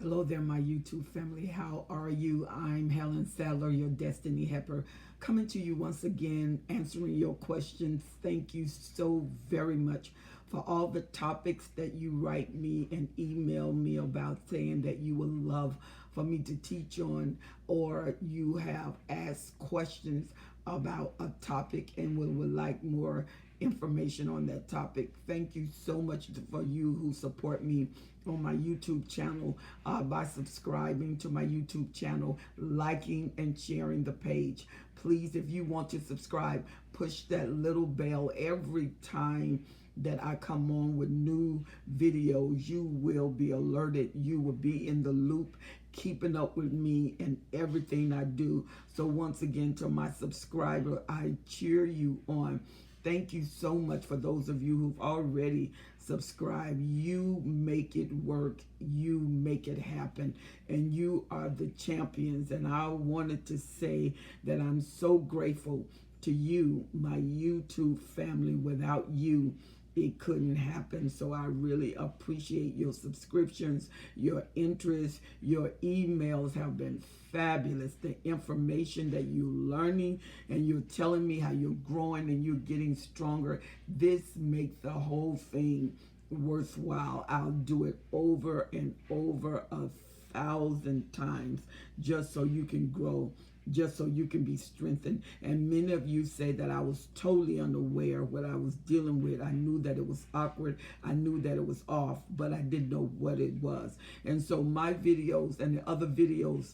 Hello there, my YouTube family. How are you? I'm Helen Sadler, your Destiny Helper, coming to you once again, answering your questions. Thank you so very much for all the topics that you write me and email me about, saying that you would love for me to teach on, or you have asked questions about a topic and would like more information on that topic. Thank you so much for you who support me on my YouTube channel by subscribing to my YouTube channel, liking and sharing the page. Please, if you want to subscribe, push that little bell every time that I come on with new videos. You will be alerted. You will be in the loop, keeping up with me and everything I do. So once again, to my subscriber, I cheer you on. Thank you so much for those of you who've already subscribed. You make it work. You make it happen. And you are the champions. And I wanted to say that I'm so grateful to you, my YouTube family. Without you, it couldn't happen. So I really appreciate your subscriptions, your interest, your emails have been fabulous. The information that you're learning and you're telling me how you're growing and you're getting stronger. This makes the whole thing worthwhile. I'll do it over and over 1,000 times just so you can grow, just so you can be strengthened. And many of you say that I was totally unaware of what I was dealing with. I knew that it was awkward. I knew that it was off, but I didn't know what it was. And so my videos and the other videos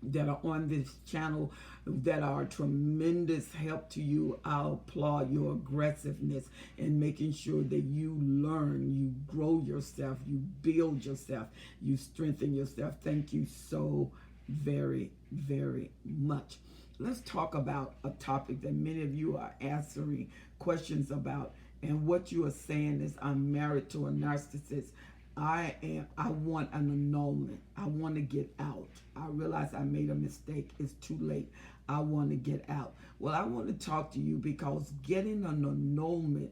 that are on this channel that are tremendous help to you, I'll applaud your aggressiveness in making sure that you learn, you grow yourself, you build yourself, you strengthen yourself. Thank you so very, very much. Let's talk about a topic that many of you are answering questions about. And what you are saying is, I'm married to a narcissist. I want an annulment. I want to get out. I realize I made a mistake. It's too late. I want to get out. Well, I want to talk to you because getting an annulment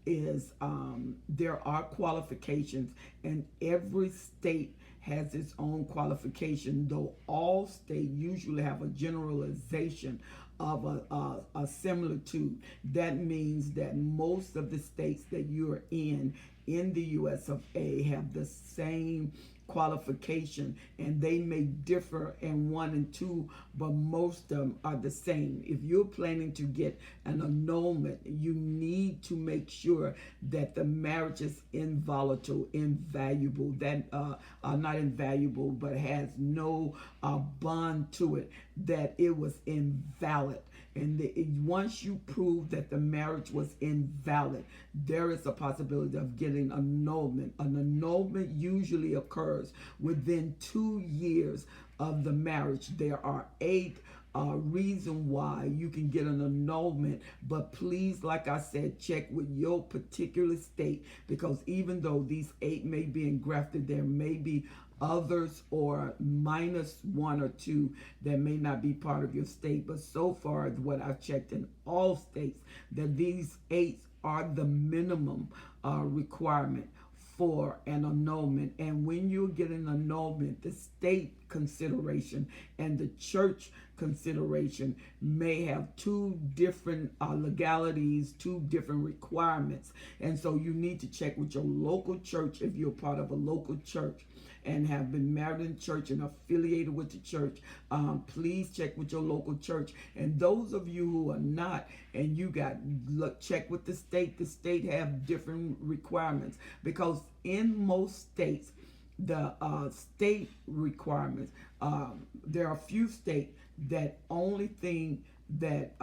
is, there are qualifications, and every state has its own qualification, though all states usually have a generalization of a similitude. That means that most of the states that you're in the US of A have the same qualification, and they may differ in 1 and 2, but most of them are the same. If you're planning to get an annulment, you need to make sure that the marriage is invaluable, that not invaluable, but has no bond to it, that it was invalid. And once you prove that the marriage was invalid, there is a possibility of getting annulment. An annulment usually occurs within 2 years of the marriage. There are 8 reason why you can get an annulment, but please, like I said, check with your particular state, because even though these 8 may be engrafted, there may be others or minus 1 or 2 that may not be part of your state. But so far, what I've checked in all states, that these 8 are the minimum requirement for an annulment. And when you get an annulment, the state consideration and the church consideration may have 2 different legalities, 2 different requirements. And so you need to check with your local church if you're part of a local church and have been married in church and affiliated with the church. Please check with your local church. And those of you who are not, and you got, check with the state. The state have different requirements, because in most states, the state requirements, there are a few states that only thing that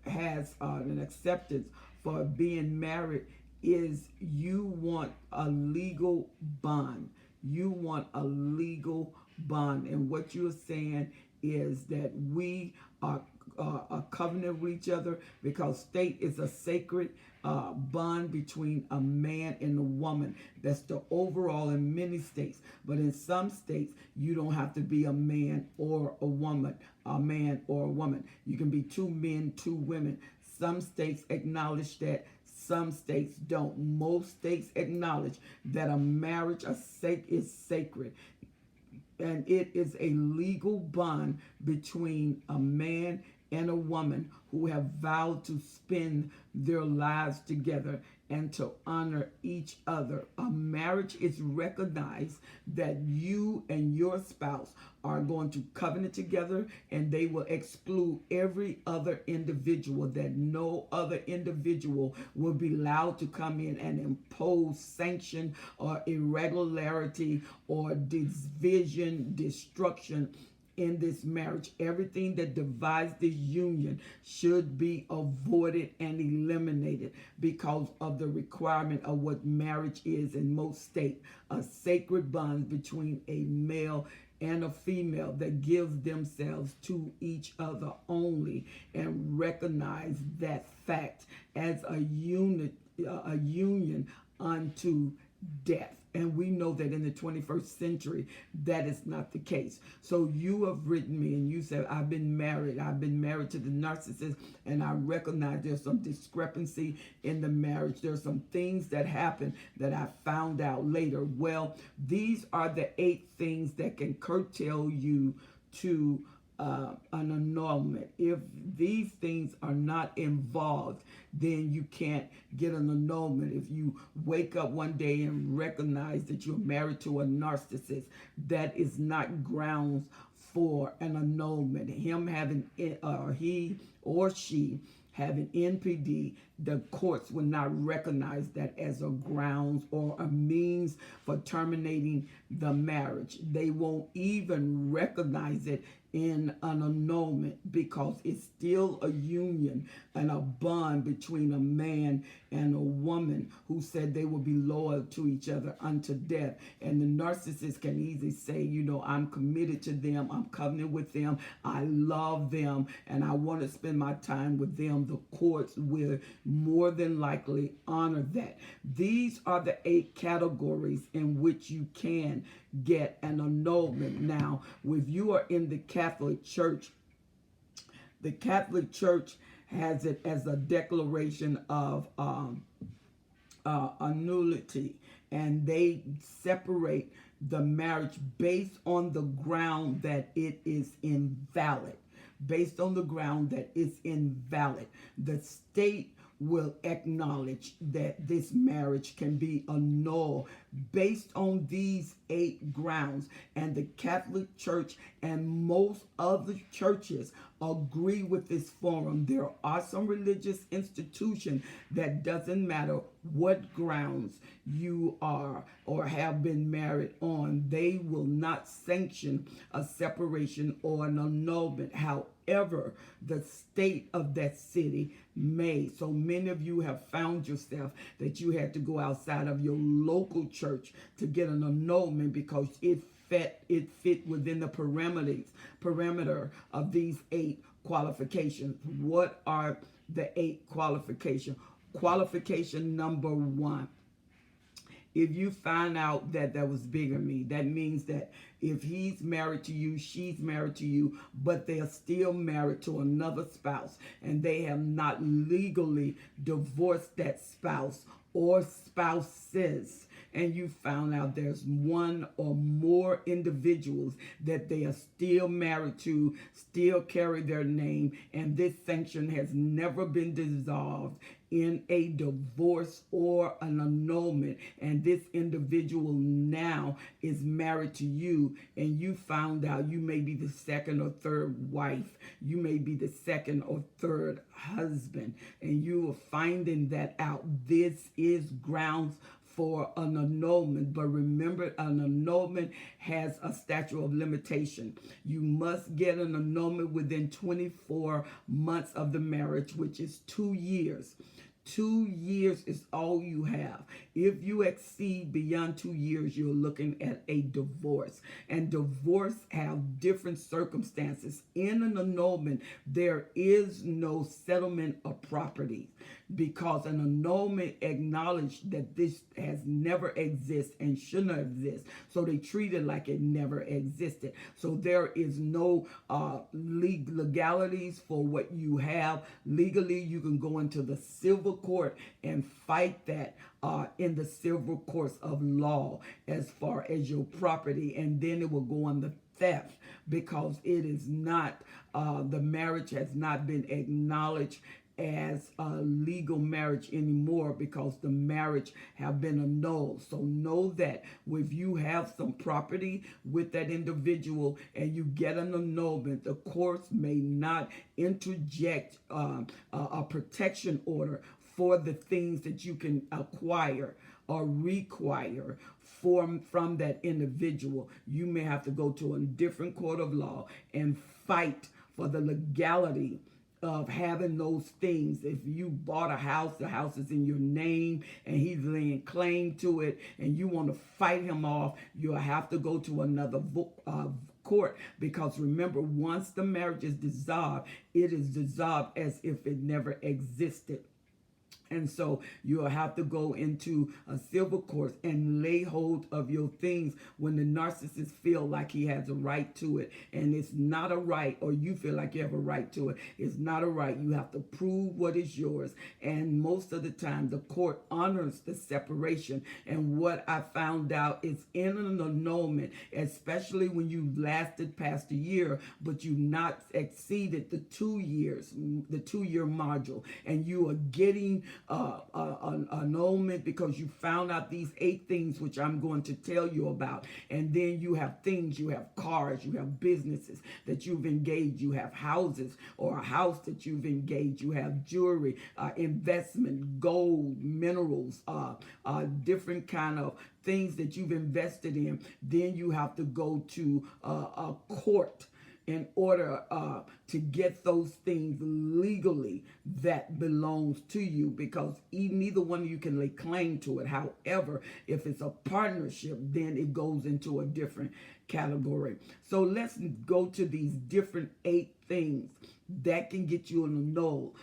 has an acceptance for being married is you want a legal bond. You want a legal bond. And what you're saying is that we are a covenant with each other, because state is a sacred bond between a man and a woman. That's the overall in many states. But in some states, you don't have to be a man or a woman, a man or a woman. You can be 2 men, 2 women. Some states acknowledge that. Some states don't. Most states acknowledge that a marriage is sacred. and it is a legal bond between a man and a woman who have vowed to spend their lives together and to honor each other. A marriage is recognized that you and your spouse are going to covenant together, and they will exclude every other individual, that no other individual will be allowed to come in and impose sanction or irregularity or division, destruction in this marriage. Everything that divides this union should be avoided and eliminated because of the requirement of what marriage is in most states, a sacred bond between a male and a female that gives themselves to each other only, and recognize that fact as a unit, a union unto death. And we know that in the 21st century, that is not the case. So you have written me and you said, I've been married to the narcissist, and I recognize there's some discrepancy in the marriage. There's some things that happen that I found out later. Well, these are the 8 things that can curtail you to an annulment. If these things are not involved, then you can't get an annulment. If you wake up one day and recognize that you're married to a narcissist, that is not grounds for an annulment. Him having, he or she having NPD, the courts will not recognize that as a grounds or a means for terminating the marriage. They won't even recognize it in an annulment because it's still a union and a bond between a man and a woman who said they will be loyal to each other unto death. And the narcissist can easily say, you know, I'm committed to them, I'm covenant with them, I love them, and I want to spend my time with them. The courts will more than likely honor that. These are the 8 categories in which you can get an annulment. Now, if you are in the Catholic Church has it as a declaration of nullity, and they separate the marriage based on the ground that it is invalid. Based on the ground that it's invalid, the state will acknowledge that this marriage can be annulled based on these 8 grounds. And the Catholic Church and most other churches agree with this forum. There are some religious institutions that doesn't matter what grounds you are or have been married on, they will not sanction a separation or an annulment. However, the state of that city may. So many of you have found yourself that you had to go outside of your local church to get an annulment because it fit within the parameter of these 8 qualifications. What are the 8 qualifications? Qualification number 1. If you find out that there was bigamy, that means that if he's married to you, she's married to you, but they're still married to another spouse, and they have not legally divorced that spouse or spouses, and you found out there's one or more individuals that they are still married to, still carry their name, and this sanction has never been dissolved in a divorce or an annulment, and this individual now is married to you, and you found out you may be the 2nd or 3rd wife, you may be the 2nd or 3rd husband, and you are finding that out. This is grounds for an annulment. But remember, an annulment has a statute of limitation. You must get an annulment within 24 months of the marriage, which is 2 years. 2 years is all you have. If you exceed beyond 2 years, you're looking at a divorce. And divorce have different circumstances. In an annulment, there is no settlement of property, because an annulment acknowledged that this has never existed and should not exist. So they treat it like it never existed. So there is no legalities for what you have. Legally, you can go into the civil civil court and fight that in the civil courts of law as far as your property, and then it will go on the theft, because it is not, the marriage has not been acknowledged as a legal marriage anymore, because the marriage have been annulled. So know that if you have some property with that individual and you get an annulment, the courts may not interject a protection order for the things that you can acquire or require from that individual. You may have to go to a different court of law and fight for the legality of having those things. If you bought a house, the house is in your name and he's laying claim to it, and you want to fight him off, you'll have to go to another court, because remember, once the marriage is dissolved, it is dissolved as if it never existed. And so you'll have to go into a civil court and lay hold of your things when the narcissist feel like he has a right to it. And it's not a right, or you feel like you have a right to it. It's not a right. You have to prove what is yours. And most of the time, the court honors the separation. And what I found out is in an annulment, especially when you lasted past a year, but you not exceeded the 2 years, the 2-year module, and you are getting annulment because you found out these 8 things which I'm going to tell you about. And then you have things, you have cars, you have businesses that you've engaged, you have houses or a house that you've engaged, you have jewelry, investment, gold, minerals, different kind of things that you've invested in. Then you have to go to a court in order to get those things legally that belongs to you, because neither one of you can lay claim to it. However, if it's a partnership, then it goes into a different category. So let's go to these different 8 things that can get you an annul.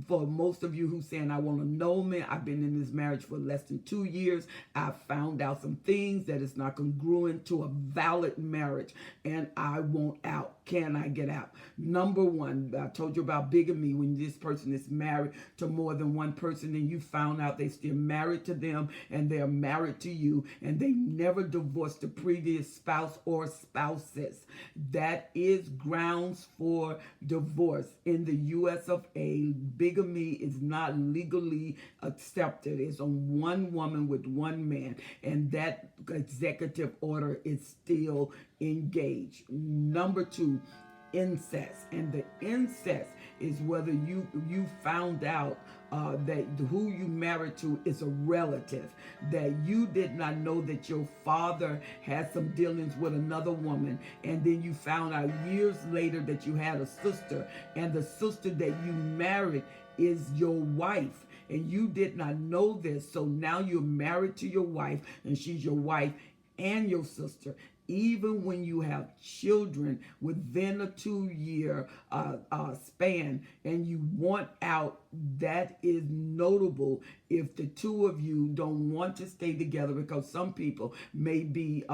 For most of you who saying, I want annulment, I've been in this marriage for less than 2 years, I found out some things that is not congruent to a valid marriage, and I want out. Can I get out? Number 1, I told you about bigamy. When this person is married to more than one person and you found out they still married to them and they're married to you and they never divorced the previous spouse or spouses, that is grounds for divorce. In the US of A, bigamy is not legally accepted. It's on one woman with one man, and that executive order is still engaged. Number 2, incest. And the incest is whether you found out that who you married to is a relative, that you did not know that your father had some dealings with another woman, and then you found out years later that you had a sister, and the sister that you married is your wife, and you did not know this. So now you're married to your wife, and she's your wife and your sister. Even when you have children within a 2-year span and you want out, that is notable if the two of you don't want to stay together, because some people may be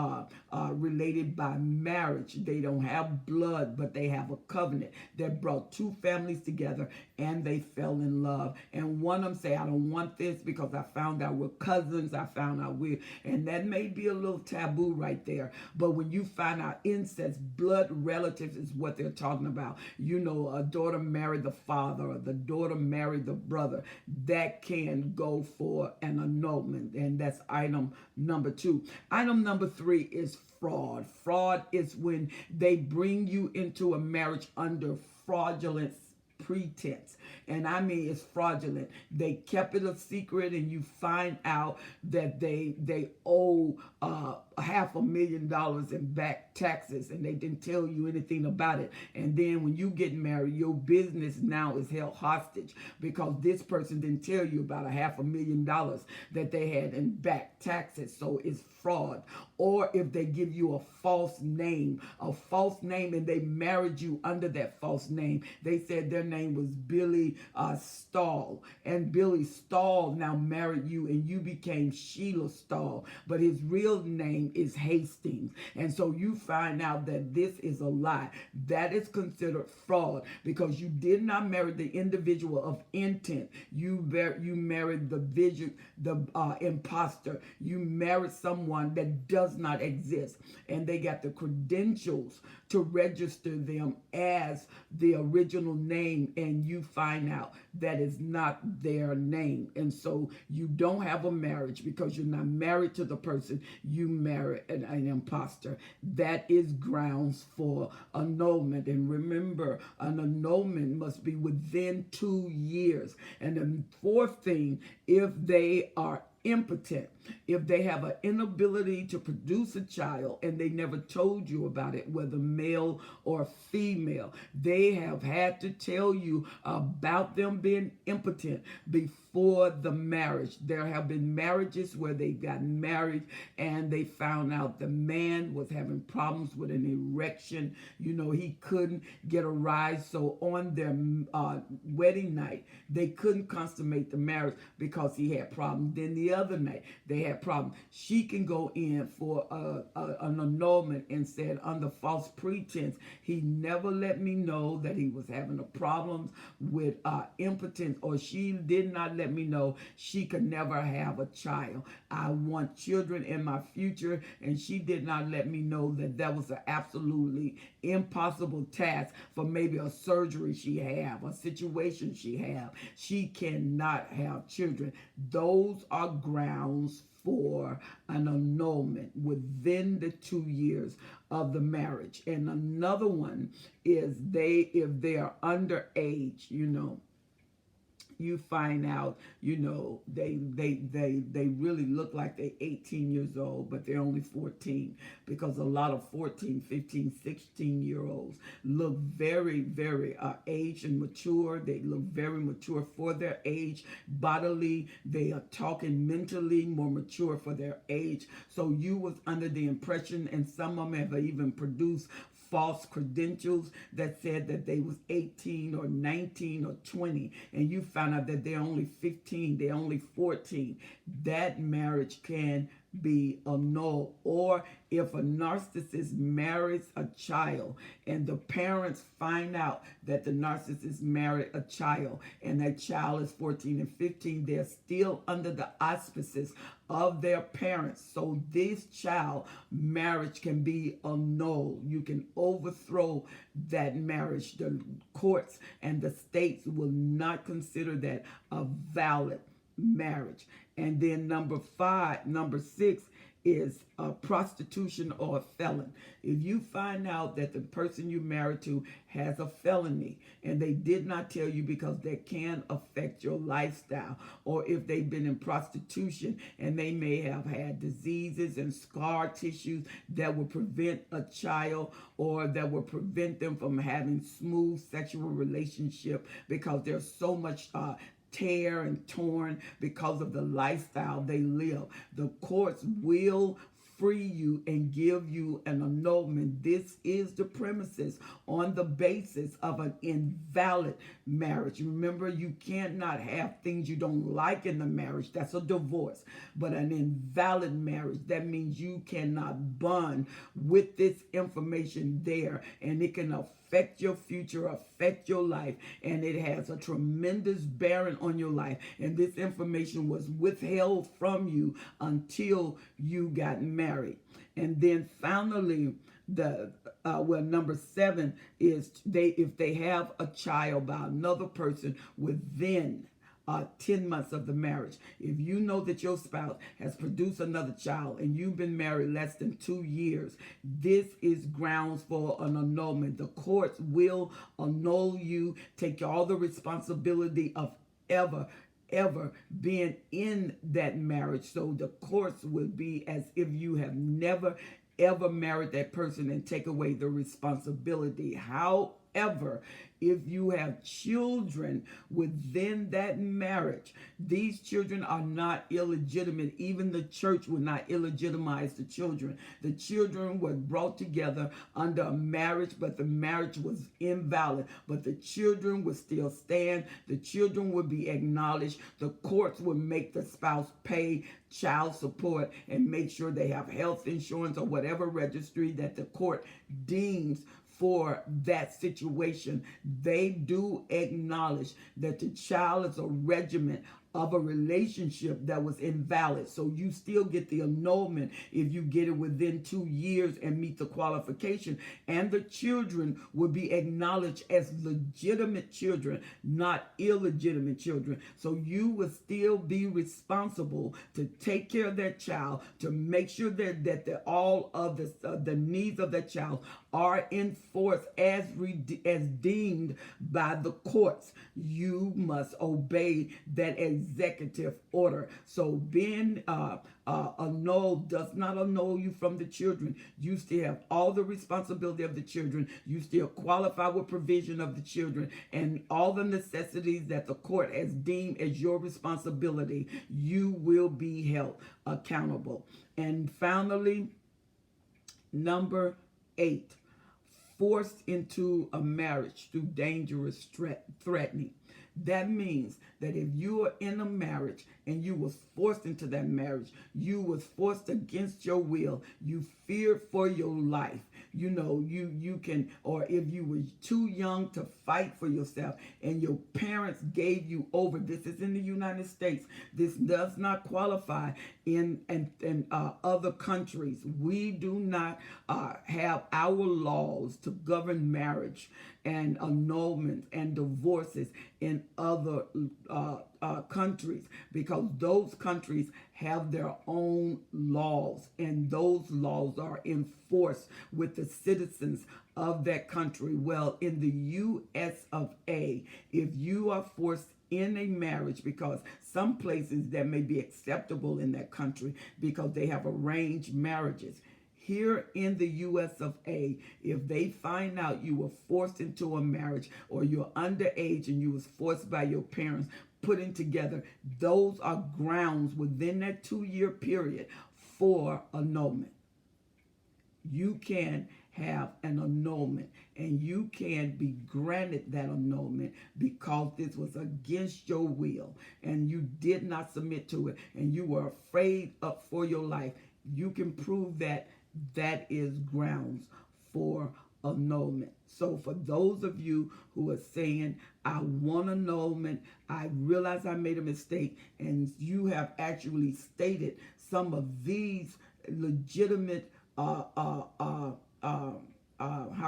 related by marriage. They don't have blood, but they have a covenant that brought 2 families together and they fell in love. And one of them say, I don't want this because I found out we're cousins, I found out we're, and that may be a little taboo right there. But when you find out incest, blood relatives is what they're talking about. You know, a daughter married the father or the daughter married the brother. That can go for an annulment, and that's item number 2. Item number 3 is fraud. Fraud is when they bring you into a marriage under fraudulent pretense. And I mean, it's fraudulent. They kept it a secret, and you find out that they owe $500,000 in back taxes, and they didn't tell you anything about it. And then when you get married, your business now is held hostage because this person didn't tell you about $500,000 that they had in back taxes. So it's fraud. Or if they give you a false name, and they married you under that false name. They said their name was Billy Stahl, and Billy Stahl now married you, and you became Sheila Stahl, but his real name name is Hastings. And so you find out that this is a lie. That is considered fraud because you did not marry the individual of intent. You married the imposter. You married someone that does not exist. And they got the credentials to register them as the original name, and you find out that is not their name. And so you don't have a marriage because you're not married to the person. You marry an imposter. That is grounds for annulment. And remember, an annulment must be within 2 years. And the fourth thing, if they are impotent, if they have an inability to produce a child and they never told you about it, whether male or female, they have had to tell you about them being impotent before the marriage. There have been marriages where they got married and they found out the man was having problems with an erection. He couldn't get a rise. So on their wedding night, they couldn't consummate the marriage because he had problems. Then the other night, they had problems. She can go in for an annulment and said under false pretense, he never let me know that he was having a problem with impotence, or she did not let me know she could never have a child. I want children in my future, and she did not let me know that was an absolutely impossible task for maybe a surgery she have, a situation she have. She cannot have children. Those are grounds for an annulment within the 2 years of the marriage. And another one is if they are underage, you find out, they really look like they're 18 years old, but they're only 14, because a lot of 14, 15, 16-year-olds look very, very aged and mature. They look very mature for their age. Bodily, they are talking mentally more mature for their age. So you was under the impression, and some of them have even produced false credentials that said that they was 18 or 19 or 20, and you found out that they're only 15, they're only 14. That marriage can be annulled. Or if a narcissist marries a child and the parents find out that the narcissist married a child and that child is 14 and 15, they're still under the auspices of their parents. So this child marriage can be annulled. You can overthrow that marriage. The courts and the states will not consider that a valid marriage. And then number 6 is prostitution or a felon. If you find out that the person you married to has a felony and they did not tell you because that can affect your lifestyle, or if they've been in prostitution and they may have had diseases and scar tissues that will prevent a child, or that will prevent them from having smooth sexual relationship because there's so much tear and torn because of the lifestyle they live, the courts will free you and give you an annulment. This is the premises on the basis of an invalid marriage. Remember, you cannot have things you don't like in the marriage. That's a divorce. But an invalid marriage, that means you cannot bond with this information there, and it can affect your future, affect your life, and it has a tremendous bearing on your life. And this information was withheld from you until you got married. And then finally, number 7 is if they have a child by another person within 10 months of the marriage. If you know that your spouse has produced another child and you've been married less than 2 years, this is grounds for an annulment. The courts will annul you, take all the responsibility of ever being in that marriage. So the courts will be as if you have never ever married that person and take away the responsibility. However, However, if you have children within that marriage, these children are not illegitimate. Even the church would not illegitimize the children. The children were brought together under a marriage, but the marriage was invalid. But the children would still stand. The children would be acknowledged. The courts would make the spouse pay child support and make sure they have health insurance or whatever registry that the court deems for that situation. They do acknowledge that the child is a regiment of a relationship that was invalid. So you still get the annulment if you get it within 2 years and meet the qualification. And the children will be acknowledged as legitimate children, not illegitimate children. So you will still be responsible to take care of that child, to make sure that all of the needs of that child are enforced as deemed by the courts. You must obey that executive order. So being annulled does not annul you from the children. You still have all the responsibility of the children. You still qualify with provision of the children, and all the necessities that the court has deemed as your responsibility, you will be held accountable. And finally, number 8, forced into a marriage through dangerous threatening. That means that if you are in a marriage and you was forced into that marriage, you was forced against your will, you feared for your life, you can, or if you were too young to fight for yourself and your parents gave you over. This is in the United States. This does not qualify in other countries. We do not have our laws to govern marriage and annulment and divorces in other countries, because those countries have their own laws, and those laws are enforced with the citizens of that country. Well, in the US of A, if you are forced in a marriage, because some places that may be acceptable in that country because they have arranged marriages. Here in the US of A, if they find out you were forced into a marriage, or you're underage and you was forced by your parents putting together, those are grounds within that 2-year period for annulment. You can have an annulment, and you can be granted that annulment because this was against your will and you did not submit to it and you were afraid for your life. You can prove that is grounds for annulment. So for those of you who are saying, I want annulment, I realize I made a mistake, and you have actually stated some of these legitimate how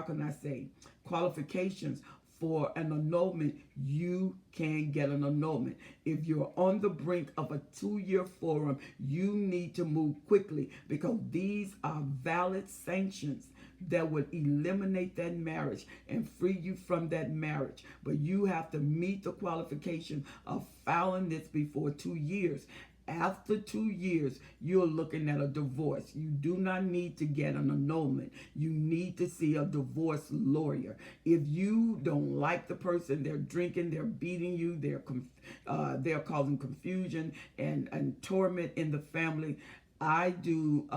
can I say, qualifications for an annulment, you can get an annulment. If you're on the brink of a 2-year forum, you need to move quickly, because these are valid sanctions that would eliminate that marriage and free you from that marriage. But you have to meet the qualification of filing this before 2 years. After 2 years, you're looking at a divorce. You do not need to get an annulment. You need to see a divorce lawyer. If you don't like the person, they're drinking, they're beating you, they're causing confusion and torment in the family, I do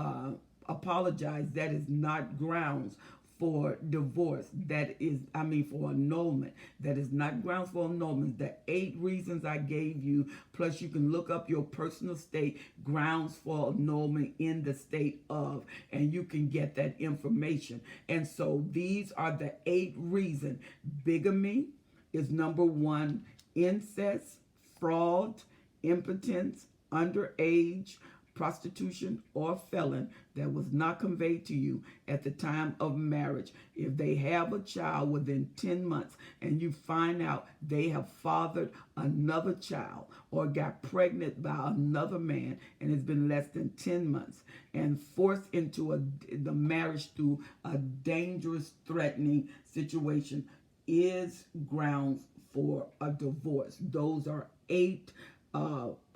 apologize. That is not grounds for divorce. For annulment. That is not grounds for annulment. The 8 reasons I gave you, plus you can look up your personal state grounds for annulment in the state of, and you can get that information. And so these are the 8 reasons. Bigamy is number 1. Incest, fraud, impotence, underage, prostitution, or felon that was not conveyed to you at the time of marriage. If they have a child within 10 months and you find out they have fathered another child or got pregnant by another man and it's been less than 10 months, and forced into the marriage through a dangerous, threatening situation, is grounds for a divorce. Those are 8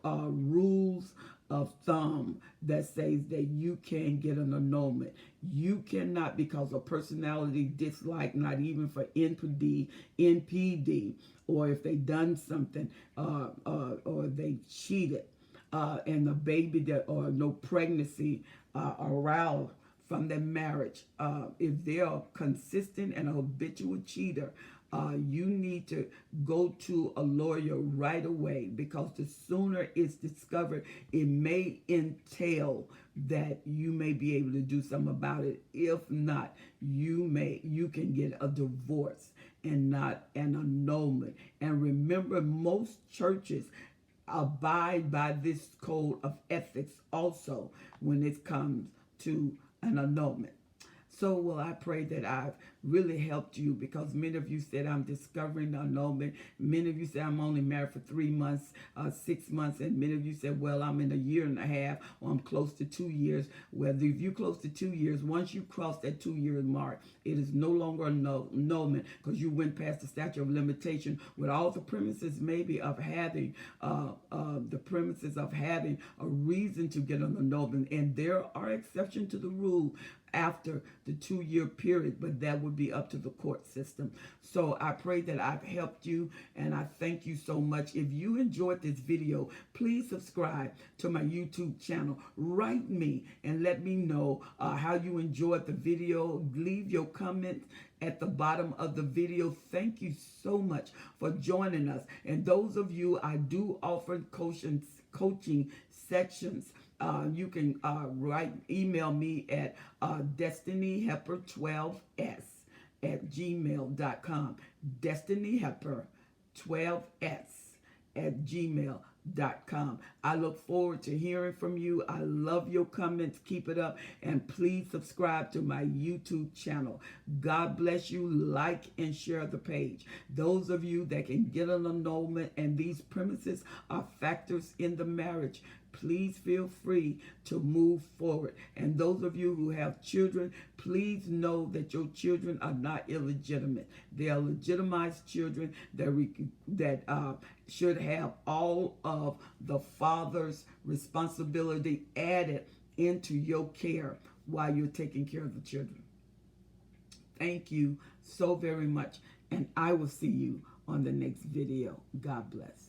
rules of thumb that says that you can get an annulment. You cannot, because of personality dislike, not even for NPD, or if they done something, or they cheated, and the baby that, or no pregnancy aroused from their marriage. If they are consistent and a habitual cheater, you need to go to a lawyer right away, because the sooner it's discovered, it may entail that you may be able to do something about it. If not, you can get a divorce and not an annulment. And remember, most churches abide by this code of ethics also when it comes to an annulment. So, well, I pray that I've really helped you, because many of you said I'm discovering the annulment. Many of you said I'm only married for 3 months, 6 months, and many of you said, well, I'm in a year and a half, or I'm close to 2 years. Whether if you're close to 2 years, once you cross that 2-year mark, it is no longer annulment, because you went past the statute of limitation, with all the premises maybe of having a reason to get an annulment. And there are exceptions to the rule after the 2-year period, but that would be up to the court system. So I pray that I've helped you, and I thank you so much. If you enjoyed this video, please subscribe to my YouTube channel. Write me and let me know how you enjoyed the video. Leave your comments at the bottom of the video. Thank you so much for joining us. And those of you, I do offer coaching sections. You can email me at destinyhepper12s@gmail.com. destinyhepper12s@gmail.com. I look forward to hearing from you. I love your comments. Keep it up. And please subscribe to my YouTube channel. God bless you. Like and share the page. Those of you that can get an annulment and these premises are factors in the marriage, please feel free to move forward. And those of you who have children, please know that your children are not illegitimate. They are legitimized children that should have all of the father's responsibility added into your care while you're taking care of the children. Thank you so very much, and I will see you on the next video. God bless.